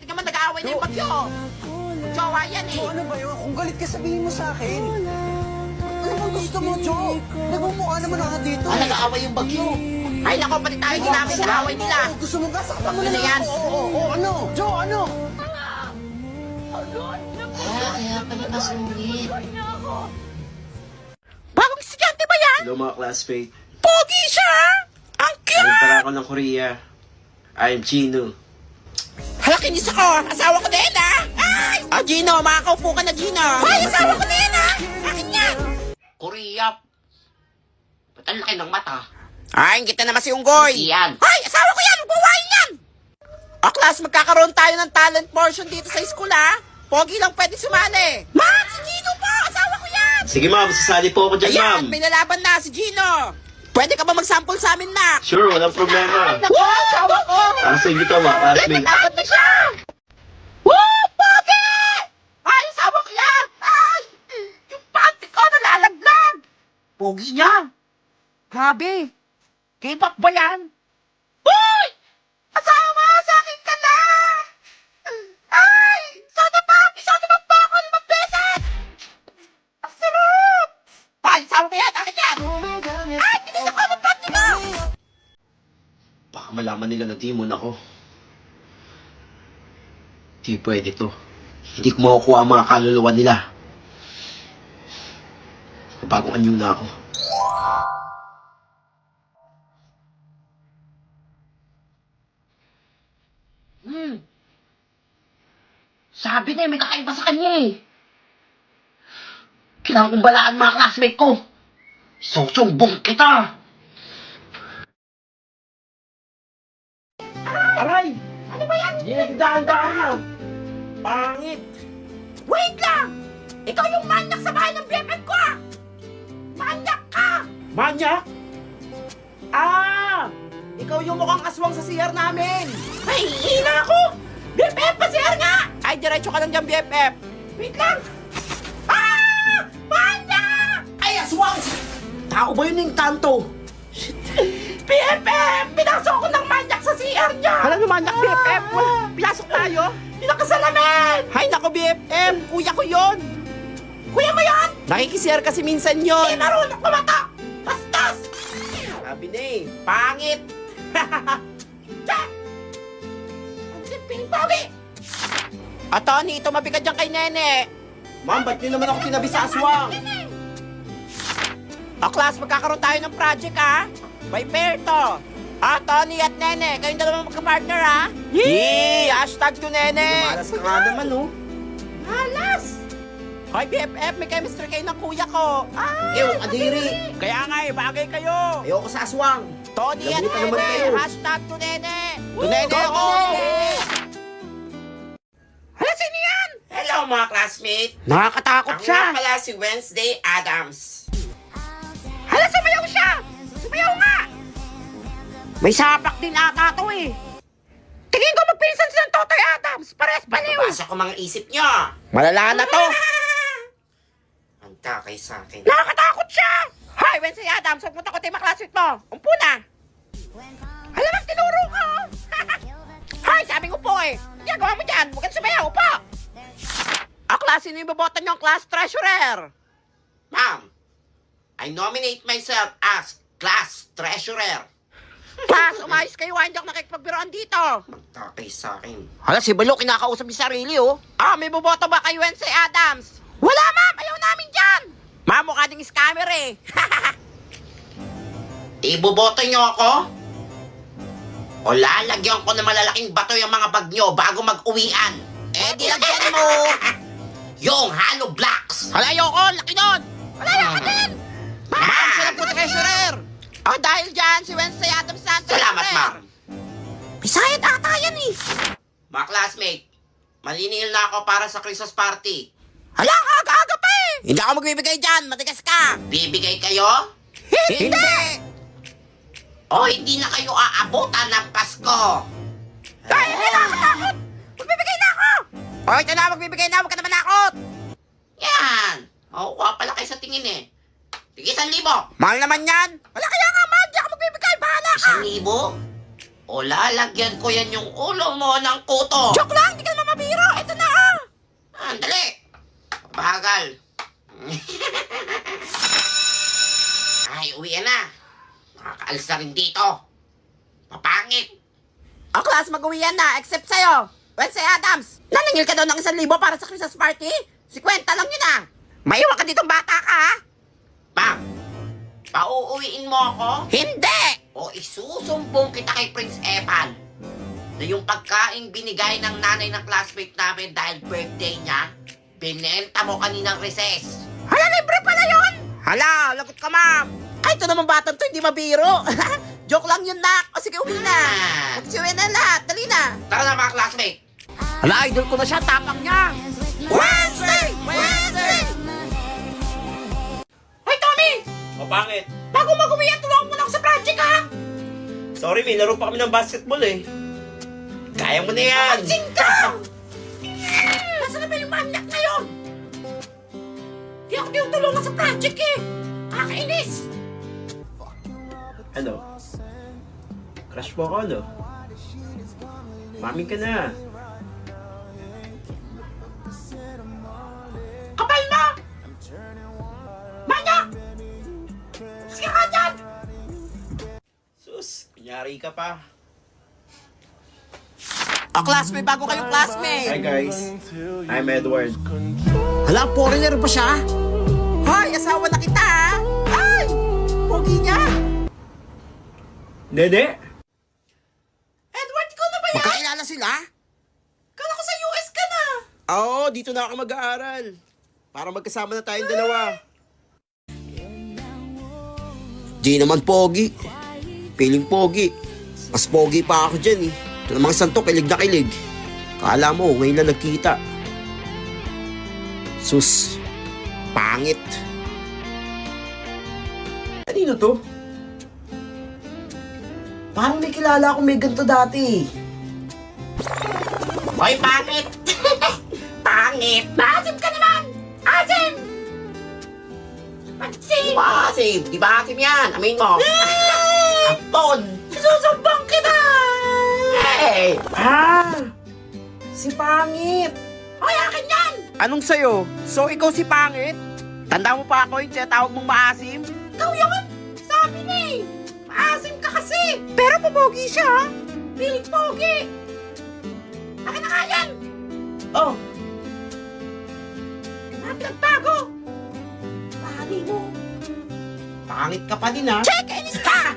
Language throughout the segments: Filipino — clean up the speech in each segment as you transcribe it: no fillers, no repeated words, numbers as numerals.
tingnan mo, nag-aaway na yung bagyo. Jowa yan eh. Jo, ano ba yun? Kung galit ka, sabihin mo sa akin. Ano bang gusto mo, Jo? Nagmumukha naman ako dito. Ah, nag-aaway yung bagyo. Ay, nako, pati tayo din namin sa away nila. Gusto mo ba? Saktan mo Ano na yan? Oo, ano? Jo, ano? Kaya pala masungit. Bagong estudyante ba yan? Hello mga classmate. Pogi siya! Ang Ayun cute! pala ako ng Korea. I'm Chino. Hala, kinis ako. Asawa ko din, ha? Ay! Ah, Gino, makakaupo ka na, Gino. Ay, asawa ko din, ha? Akin yan. Korea. Ba't ang laki ng mata? Ay, kita naman si Unggoy. Yan. Ay, asawa ko yan. Buwain yan. O, class, magkakaroon tayo ng talent portion dito sa school, ha? Pogi lang pwede sumali. Ma'am, si Gino po. Asawa ko yan. Sige ma'am, sasali po ako dyan ma'am. Ayan, may lalaban na si Gino. Pwede ka ba mag-sample sa amin, na? Sure, walang problema. Naku, asawa ko. Para sa inyo to mga classmate. Dapat na siya! Woo! Pogi! Ay, asawa ko yan! Ay! Yung panty ko nalalaglag! Pogi niya! Grabe! K-pop ba yan? Uy! Asawa! Sa akin ka na! Ay! Sana pa! Sana pa ako limang beses! Ang sarap! Ay, asawa ko yan! Akin yan! Ay! Pinis ako ng panty mo! Baka malaman nila na demon ako. Di pwede to. Hindi ko makukuha ang mga kaluluwa nila. Bagong anyo na ako. Sabi na may kakaiba sa kanya eh. Kailangan kong balaan mga classmate ko. Susumbong kita! Aray! Ano ba yan? Daan-daan na. Pangit! Wait lang! Ikaw yung manyak sa bahay ng BFF ko ah! Manyak ka! Manyak? Ah! Ikaw yung mukhang aswang sa CR namin. Ay, hina ako! BFF pa CR nga! Ay, diretso ka lang dyan BFF. Wait lang! Ah! Manyak! Ay, aswang! Tao ba yun yung tanto? BFF! Pinasok ko ng manyak sa CR niya! Hala naman, nak BFF. Pinasok tayo. Pinakasalamin! Hay nako BFF, kuya ko yon. Kuya mo yan! Nakikisir kasi minsan Hindi yon. marunong kumata! Bastos! Sabi na eh. Pangit! Check! Ang siping pogi! Tony, tumabi ka dyan kay Nene. Ma'am, ba't nyo naman ako tinabi sa aswang? Class, magkakaroon tayo ng project, ha? By pair to. Tony at Nene, kayong dalawa magka-partner, ha? Yee! Hashtag to Nene! Malas ka nga naman, oh. Malas! Hoy, BFF, may chemistry kayo ng kuya ko. Ay, Ew, adiri. Kaya nga, bagay kayo. Ayoko sa aswang. Tony at Labutan naman Nene, kayo. hashtag to Nene. To Nene Go, ako! Nene! Hala, sino yan? Hello, mga classmate. Nakakatakot Ako nga pala si Wednesday Adams. Hala, sumayaw siya! Sumayaw nga! May sapak din ata to eh. Tingin ko magpinsan silang Totoy Adams. Pares baliw. Nabasa ko mga isip nyo. Malala na to. Ang takay sa akin. Nakakatakot siya! Hoy, Wednesday Adams, huwag mo takotin mga classmate mo. Umpo na. Alam, tinuro ko. Hoy, sabi ko po eh. Ginagawa mo dyan, huwag kang sumayaw po. Klase, sino yung babotan nyo? Class treasurer. Ma'am, I nominate myself as class treasurer. Class, umayos kayo. Hindi ako nakikipagbiroan dito. Ang takay sa akin. Hala, si Balo, kinakausap yung sarili, oh. May boboto ba kay Wednesday Adams? Wala, ma'am. Ayaw namin dyan. Ma'am, mukha ding scammer, eh. Iboboto nyo ako? O lalagyan ko ng malalaking bato yung mga bag nyo bago mag-uwian? Dilagyan mo yung hollow blocks. Hala, ayoko. Laki nun. Wala na ako din. Ma'am, siya lang po treasurer. Dahil dyan, si Wednesday Adams na ang Salamat, treasurer. ma'am. Bisayad ata yan, eh. Mga classmate, malinil na ako para sa Christmas party. Hala, aga-aga pa, eh. Hindi ako magbibigay dyan. Matigas ka. Bibigay kayo? Hindi. O hindi na kayo aabutan ng Pasko? Ay, hindi na ako takot. Magbibigay na ako. Ito na, magbibigay na. Huwag ka naman takot. Yan. Makukuha pala kayo sa tingin eh. Sige, 1,000. Mahal naman yan. Wala kaya nga, mahal. Di ako magbibigay. Bahala ka. 1,000? O lalagyan ko yan yung ulo mo ng kuto. Joke lang. Hindi ka naman Makaalis na rin dito. Papangit. O class, mag-uwi yan na, except sa'yo. Wednesday Adams, naningil ka daw ng 1,000 para sa Christmas party? 50 lang yun ah. Maiwan ka ditong bata ka ha? Ma'am, pauuwiin mo ako? Hindi! O isusumbong kita kay Prince Evan na yung pagkaing binigay ng nanay ng classmate namin dahil birthday niya, binenta mo kaninang recess. Hala, libre pala yun! Hala, lagot ka ma'am! Ay, ito naman batang to, hindi mabiro. Joke lang yun, nak. O sige, uwi na. Magsiuwi na lahat. Dali na. Tara na mga classmate. Hala, idol ko na siya. Tapang niya. Wednesday! Wednesday! Hoy, Tommy! O, bakit? Bago mag-uwi yan, tulungan mo na ako sa project, ha? Sorry, may laro pa kami ng basketball eh. Kaya mo na yan! Pansin ka! Nasaan na ba yung manyak na yun? Di ako tinutulungan sa project, eh. Kakainis! Ano? Crush mo ako, ano? Mami ka na. Kapal mo! Manyak! Sige ka dyan! Sus, kunyari ka pa. O, classmate, bago kayong classmate! Hi guys, I'm Edward. Hala, foreigner ba siya? Hoy, asawa na kita, ha? Ay! Pogi niya! Nene? Edward, ikaw na ba yan? Magkakilala sila? Kala ko sa US ka na! Oo, dito na ako mag-aaral. Para magkasama na tayong dalawa. Di naman pogi. Piling pogi. Mas pogi pa ako dyan eh. Ito namang santo, kilig na kilig. Kala mo, ngayon lang nagkita. Sus, pangit. Kanino to? Parang may kilala akong may ganito dati. Hoy, pangit! Pangit! Maasim ka naman! Asim! Asim! Diba, Asim? Diba, Asim yan? Amin mo. Ampon! Susumbong kita! Hey! Si Pangit! Hoy, akin yan! Anong sayo? So, ikaw si Pangit? Tanda mo pa ako yung tinatawag mong maasim? Ikaw yun! Sabi ni! Maasim ka kasi! Pero pumogi siya, ha? Piling pogi! Akin na nga yan! Oh, Pinagbago! Pari mo! pangit ka pa din ah. Check! Inis ka!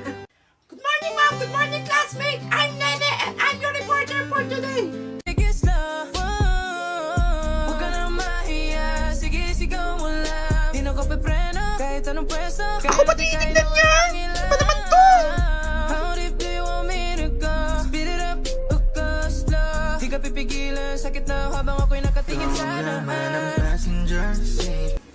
Good morning, ma'am! Good morning, classmate! I'm Nene and I'm your reporter for today! Biggest love, huwag ka na mahiya. Sige, sigaw mo lang. Di na ko pepreno, kahit anong pwesto. Ako ba tinitignan niya? Ano ba naman to? How deep do you want me to go? Speed it up, slow. Di ka pipigilan, sakit na habang ako'y nakatingin sa naman.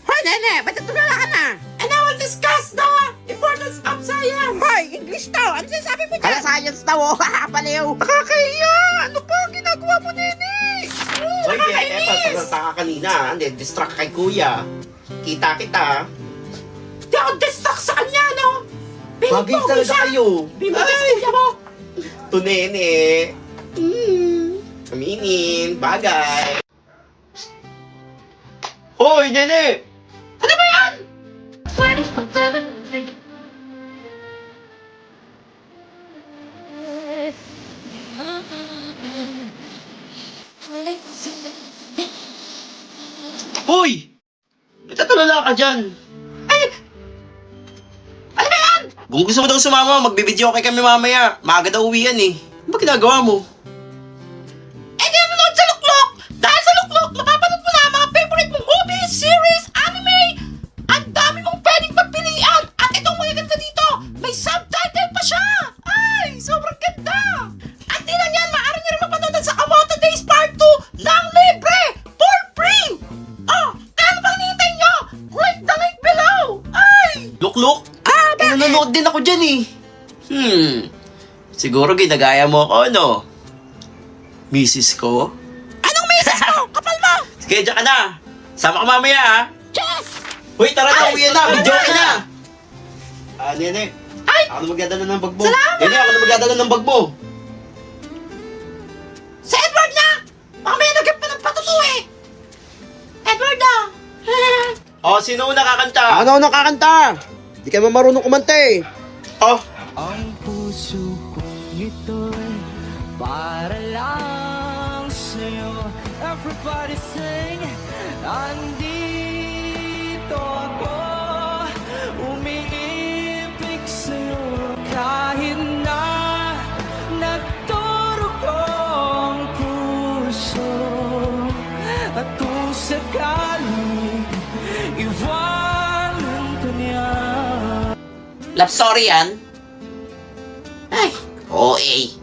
Hoy, Nene! Ba't natulala ka na? And I will discuss the importance of science! Hoy, English to! Ano sinasabi mo dyan? Kala science daw, oh. Baliw. Nakakahiya! Ano pa ang ginagawa mo, Nene? Hoy, Epa, pagkata ka kanina. Hindi, distract kay kuya. Kita kita. Di ako distract sa kanya, no? Piling Bagay pogi talaga siya. kayo. Di mo dyan sa kanya mo. To Nene. Aminin, bagay. Hoy, Nene! Ano ba yan? Hoy! Itatulala ka dyan. Ano ba yan? Kung gusto mo daw sumama, magbibideo kay kami mamaya. Maaga daw uwi yan eh. Ano ba ginagawa mo? Eh, di nanonood sa Luklok! Dahil sa Luklok, mapapanood mo na ang mga favorite mong movies, series, anime! Ang dami mong pwedeng pagpilian! At itong mga ganda dito, may subtitle pa siya! Ay, sobrang ganda! At di lang yan, maaari nyo rin mapanood sa Kamoto Days Part 2 ng libre! For free! Oh, kaya ano bang hinihintay nyo? Click the link below! Ay! Look! Eh, nanonood din ako dyan eh. Siguro ginagaya mo ako, ano? Misis ko? Anong misis mo? Kapal mo! Sige, dyan ka na. Sama ka mamaya ha. Check! Hoy, tara na, Ay, uwi na. Video ka na. Nene. Ay! Ako na magdadala ng bag mo. Salamat! Nene, ako na magdadala ng bag mo. Si Edward na! Baka may nagip pa nagpatuto eh! Edward na! Oh, sino una kakanta? Ano nakakanta? Di ka marunong kumanta eh. Oh, puso kong ito'y para lang sa'yo. Everybody sing, andito ako, umiibig sa'yo. Kahit na nagturog ang puso, at kung sakaling iwanan ka niya. Love story yan? Ay, OA.